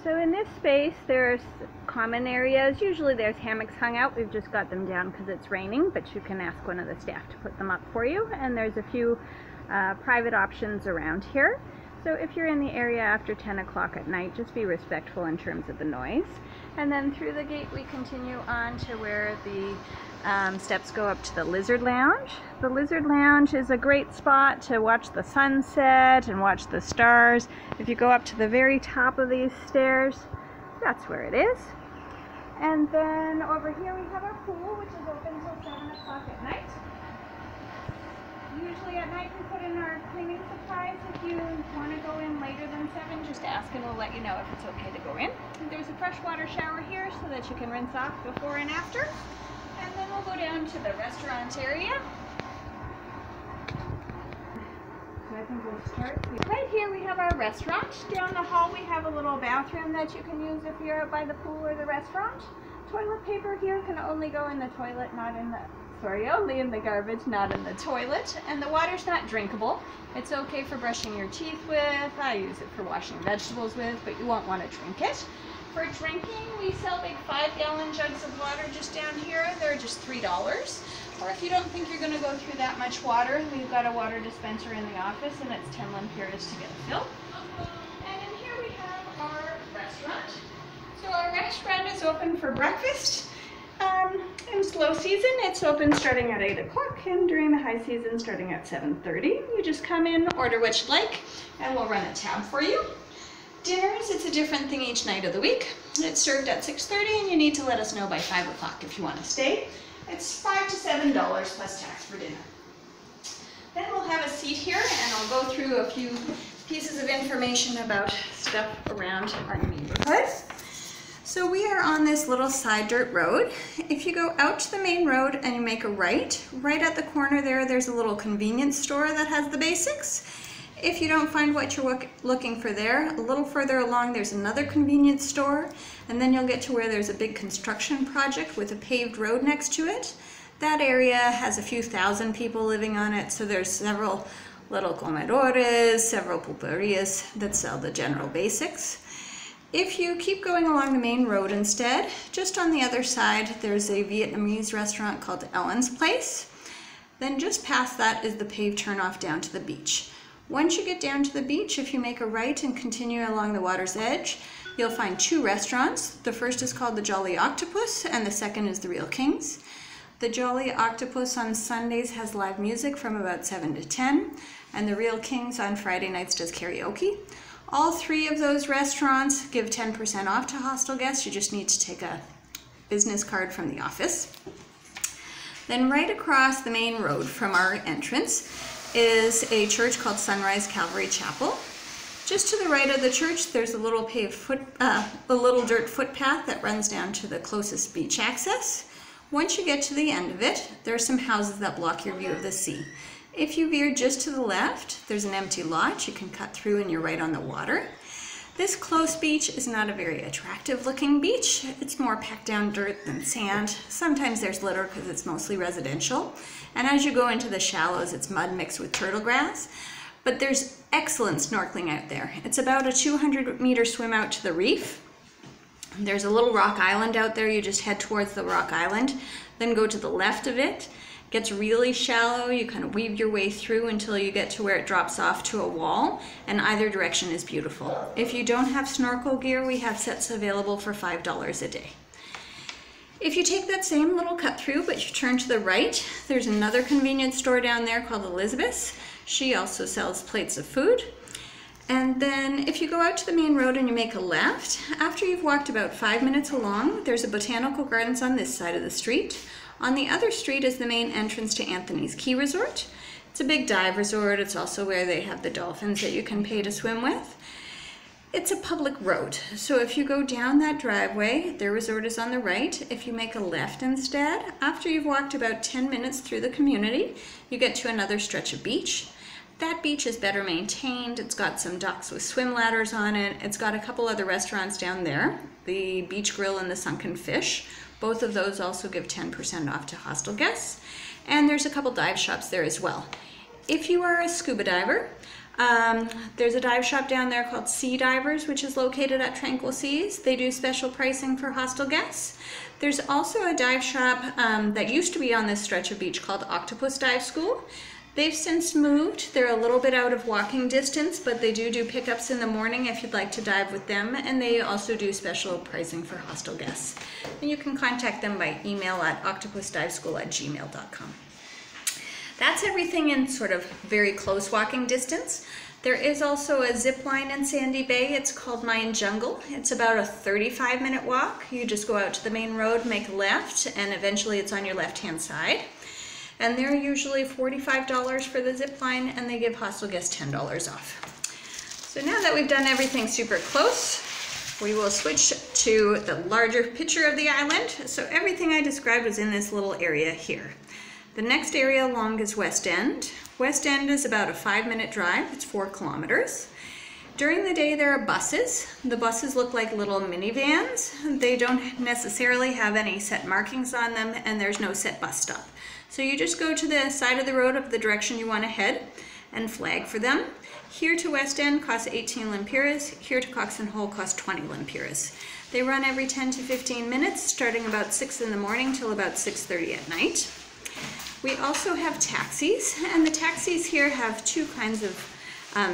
So in this space there's common areas. Usually there's hammocks hung out. We've just got them down because it's raining, but you can ask one of the staff to put them up for you. And there's a few private options around here. So if you're in the area after 10 o'clock at night, just be respectful in terms of the noise. And then through the gate we continue on to where the steps go up to the Lizard Lounge. The Lizard Lounge is a great spot to watch the sunset and watch the stars. If you go up to the very top of these stairs, that's where it is. And then over here we have our pool, which is open until 7 o'clock at night. Usually at night we put in our cleaning supplies. If you want to go in later than 7, just ask and we'll let you know if it's okay to go in. There's a freshwater shower here so that you can rinse off before and after. And then we'll go down to the restaurant area. So I think we'll start. Right here we have our restaurant. Down the hall we have a little bathroom that you can use if you're out by the pool or the restaurant. Toilet paper here can only go in the toilet, not in the, only in the garbage, not in the toilet. And the water's not drinkable. It's okay for brushing your teeth with. I use it for washing vegetables with, but you won't want to drink it. For drinking, we sell big 5-gallon jugs of water just down here. They're just $3. Or if you don't think you're going to go through that much water, we've got a water dispenser in the office, and it's 10 lempiras to get a fill. And in here we have our restaurant. So our restaurant is open for breakfast. In slow season, it's open starting at 8 o'clock, and during the high season, starting at 7:30. You just come in, order what you like, and we'll run a tab for you. Dinners, it's a different thing each night of the week. It's served at 6:30, and you need to let us know by 5 o'clock if you want to stay. It's $5 to $7 plus tax for dinner. Then we'll have a seat here, and I'll go through a few pieces of information about stuff around our neighborhood. So we are on this little side dirt road. If you go out to the main road and you make a right at the corner there's a little convenience store that has the basics. If you don't find what you're looking for there, a little further along there's another convenience store, and then you'll get to where there's a big construction project with a paved road next to it. That area has a few thousand people living on it, so there's several little comedores, several pulperias that sell the general basics. If you keep going along the main road instead, just on the other side there's a Vietnamese restaurant called Ellen's Place. Then just past that is the paved turnoff down to the beach. Once you get down to the beach, if you make a right and continue along the water's edge, you'll find 2 restaurants. The first is called the Jolly Octopus, and the second is the Real Kings. The Jolly Octopus on Sundays has live music from about 7 to 10, and the Real Kings on Friday nights does karaoke. All 3 of those restaurants give 10% off to hostel guests. You just need to take a business card from the office. Then right across the main road from our entrance is a church called Sunrise Calvary Chapel. Just to the right of the church, there's a little dirt footpath that runs down to the closest beach access. Once you get to the end of it, there are some houses that block your view of the sea. If you veer just to the left, there's an empty lot you can cut through and you're right on the water. This close beach is not a very attractive looking beach. It's more packed down dirt than sand. Sometimes there's litter because it's mostly residential. And as you go into the shallows, it's mud mixed with turtle grass. But there's excellent snorkeling out there. It's about a 200-meter swim out to the reef. There's a little rock island out there. You just head towards the rock island, then go to the left of it. Gets really shallow. You kind of weave your way through until you get to where it drops off to a wall, and either direction is beautiful. If you don't have snorkel gear, we have sets available for $5 a day. If you take that same little cut through but you turn to the right, there's another convenience store down there called Elizabeth's. She also sells plates of food. And then if you go out to the main road and you make a left, after you've walked about 5 minutes along, there's a botanical gardens on this side of the street. On the other street is the main entrance to Anthony's Key Resort. It's a big dive resort. It's also where they have the dolphins that you can pay to swim with. It's a public road, so if you go down that driveway, their resort is on the right. If you make a left instead, after you've walked about 10 minutes through the community, you get to another stretch of beach. That beach is better maintained. It's got some docks with swim ladders on it. It's got a couple other restaurants down there, the Beach Grill and the Sunken Fish. Both of those also give 10% off to hostel guests. And there's a couple dive shops there as well. If you are a scuba diver, There's a dive shop down there called Sea Divers, which is located at Tranquil Seas. They do special pricing for hostel guests. There's also a dive shop that used to be on this stretch of beach called Octopus Dive School. They've since moved. They're a little bit out of walking distance, but they do pickups in the morning if you'd like to dive with them, and they also do special pricing for hostel guests. And you can contact them by email at octopusdiveschool@gmail.com. That's everything in sort of very close walking distance. There is also a zip line in Sandy Bay. It's called Mayan Jungle. It's about a 35-minute walk. You just go out to the main road, make a left, and eventually it's on your left-hand side. And they're usually $45 for the zip line, and they give hostel guests $10 off. So now that we've done everything super close, we will switch to the larger picture of the island. So everything I described was in this little area here. The next area along is West End. West End is about a 5-minute drive. It's 4 kilometers. During the day there are buses. The buses look like little minivans. They don't necessarily have any set markings on them, and there's no set bus stop. So you just go to the side of the road of the direction you want to head and flag for them. Here to West End costs 18 lempiras. Here to Cox and Hole costs 20 lempiras. They run every 10 to 15 minutes, starting about 6 in the morning till about 6:30 at night. We also have taxis, and the taxis here have 2 kinds of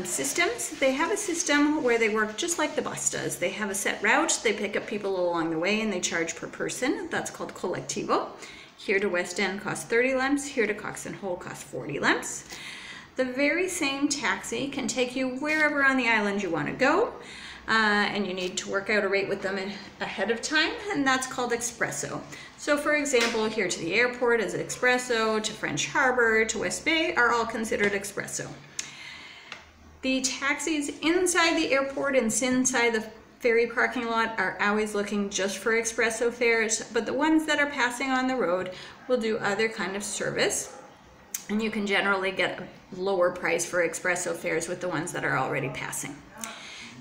systems. They have a system where they work just like the bus does. They have a set route, they pick up people along the way, and they charge per person. That's called Colectivo. Here to West End costs 30 lemps, here to Cox and Hole costs 40 lemps. The very same taxi can take you wherever on the island you want to go, and you need to work out a rate with them ahead of time, and that's called Expresso. So for example, here to the airport is Expresso, to French Harbor, to West Bay are all considered Expresso. The taxis inside the airport and inside the ferry parking lot are always looking just for Expresso fares, but the ones that are passing on the road will do other kind of service, and you can generally get a lower price for Expresso fares with the ones that are already passing.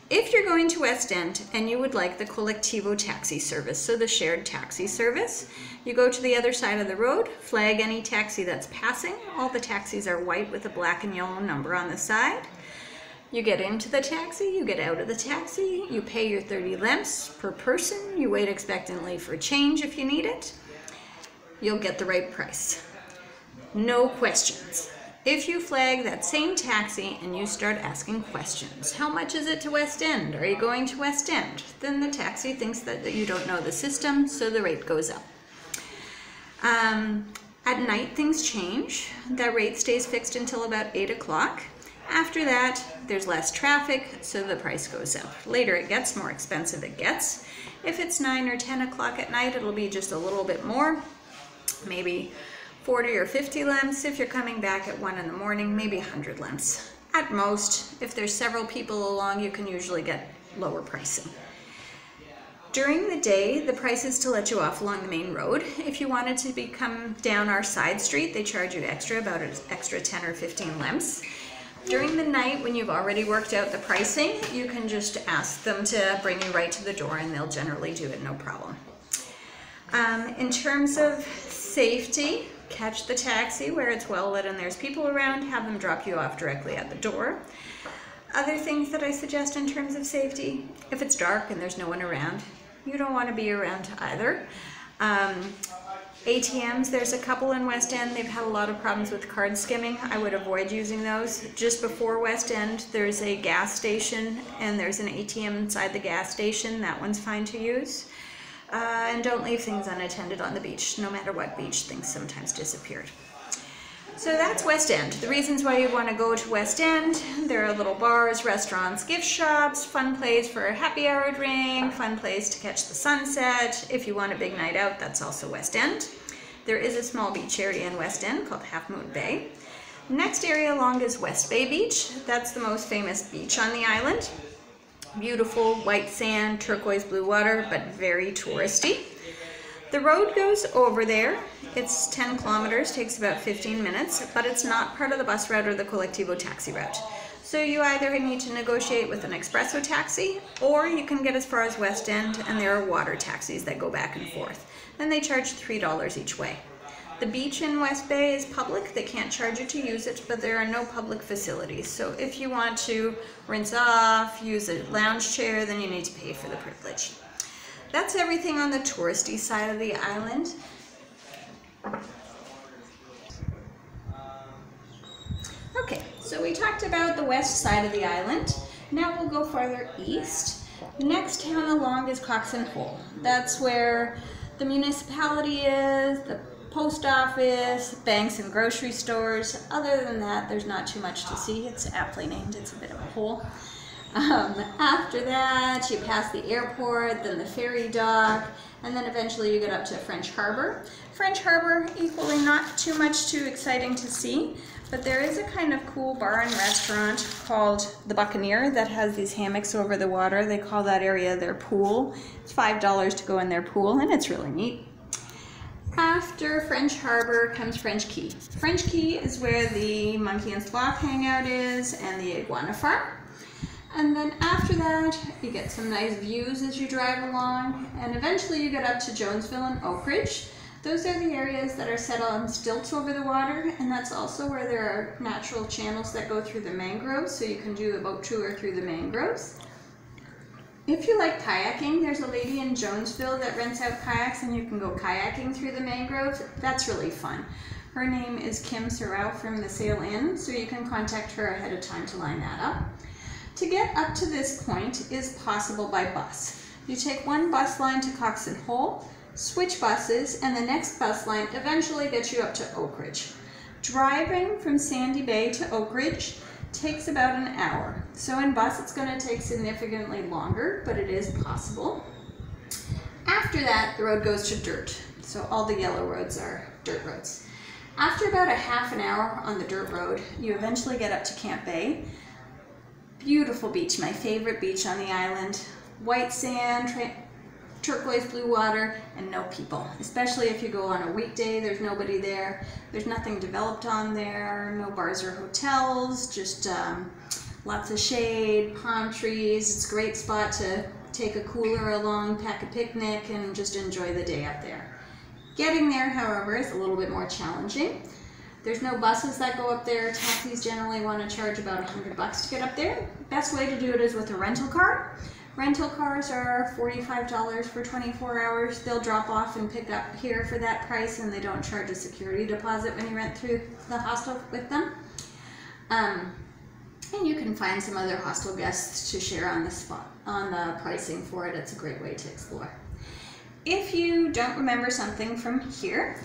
If you're going to West End and you would like the Colectivo taxi service, so the shared taxi service, you go to the other side of the road, flag any taxi that's passing. All the taxis are white with a black and yellow number on the side. You get into the taxi, you get out of the taxi, you pay your 30 lemps per person, you wait expectantly for change if you need it. You'll get the right price. No questions. If you flag that same taxi and you start asking questions, how much is it to West End? Are you going to West End? Then the taxi thinks that you don't know the system, so the rate goes up. At night things change. That rate stays fixed until about 8 o'clock. After that, there's less traffic, so the price goes up. Later it gets, more expensive it gets. If it's 9 or 10 o'clock at night, it'll be just a little bit more, maybe 40 or 50 lemps. If you're coming back at 1 in the morning, maybe 100 lemps. At most, if there's several people along, you can usually get lower pricing. During the day, the price is to let you off along the main road. If you wanted to come down our side street, they charge you extra, about an extra 10 or 15 lemps. During the night, when you've already worked out the pricing, you can just ask them to bring you right to the door, and they'll generally do it no problem. In terms of safety, catch the taxi where it's well lit and there's people around, have them drop you off directly at the door. Other things that I suggest in terms of safety, if it's dark and there's no one around, you don't want to be around either. ATMs, there's a couple in West End. They've had a lot of problems with card skimming. I would avoid using those. Just before West End, there's a gas station and there's an ATM inside the gas station. That one's fine to use. And don't leave things unattended on the beach. No matter what beach, things sometimes disappeared. So that's West End. The reasons why you want to go to West End: there are little bars, restaurants, gift shops, fun place for a happy hour drink, fun place to catch the sunset. If you want a big night out, that's also West End. There is a small beach area in West End called Half Moon Bay. Next area along is West Bay Beach. That's the most famous beach on the island. Beautiful white sand, turquoise blue water, but very touristy. The road goes over there. It's 10 kilometers, takes about 15 minutes, but it's not part of the bus route or the Colectivo taxi route. So you either need to negotiate with an Expresso taxi, or you can get as far as West End, and there are water taxis that go back and forth. And they charge $3 each way. The beach in West Bay is public. They can't charge you to use it, but there are no public facilities. So if you want to rinse off, use a lounge chair, then you need to pay for the privilege. That's everything on the touristy side of the island. Okay, so we talked about the west side of the island. Now we'll go farther east. The next town along is Coxon Hole. That's where the municipality is, the post office, banks and grocery stores. Other than that, there's not too much to see. It's aptly named. It's a bit of a hole. After that, you pass the airport, then the ferry dock, and then eventually you get up to French Harbor. French Harbor, equally not too much too exciting to see, but there is a kind of cool bar and restaurant called the Buccaneer that has these hammocks over the water. They call that area their pool. It's $5 to go in their pool, and it's really neat. After French Harbor comes French Quay. French Quay is where the Monkey and Sloth hangout is and the iguana farm. And then after that, you get some nice views as you drive along, and eventually you get up to Jonesville and Oak Ridge. Those are the areas that are set on stilts over the water, and that's also where there are natural channels that go through the mangroves, so you can do a boat tour through the mangroves. If you like kayaking, there's a lady in Jonesville that rents out kayaks and you can go kayaking through the mangroves. That's really fun. Her name is Kim Sorrell from the Sail Inn, so you can contact her ahead of time to line that up. To get up to this point is possible by bus. You take one bus line to Coxon Hole, switch buses, and the next bus line eventually gets you up to Oak Ridge. Driving from Sandy Bay to Oak Ridge takes about an hour. So in bus it's going to take significantly longer, but it is possible. After that, the road goes to dirt. So all the yellow roads are dirt roads. After about a half an hour on the dirt road, you eventually get up to Camp Bay. Beautiful beach, my favorite beach on the island. White sand, turquoise blue water, and no people. Especially if you go on a weekday, there's nobody there. There's nothing developed on there, no bars or hotels, just lots of shade, palm trees. It's a great spot to take a cooler along, pack a picnic, and just enjoy the day up there. Getting there, however, is a little bit more challenging. There's no buses that go up there. Taxis generally want to charge about $100 to get up there. Best way to do it is with a rental car. Rental cars are $45 for 24 hours. They'll drop off and pick up here for that price, and they don't charge a security deposit when you rent through the hostel with them. And you can find some other hostel guests to share on the pricing for it. It's a great way to explore. If you don't remember something from here,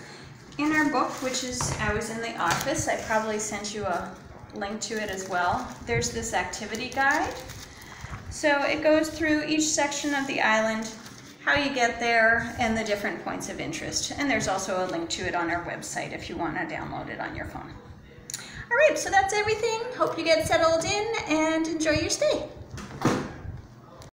in our book, which is I was in the office, I probably sent you a link to it as well. There's this activity guide. So it goes through each section of the island, how you get there, and the different points of interest. And there's also a link to it on our website if you want to download it on your phone. All right, so that's everything. Hope you get settled in and enjoy your stay.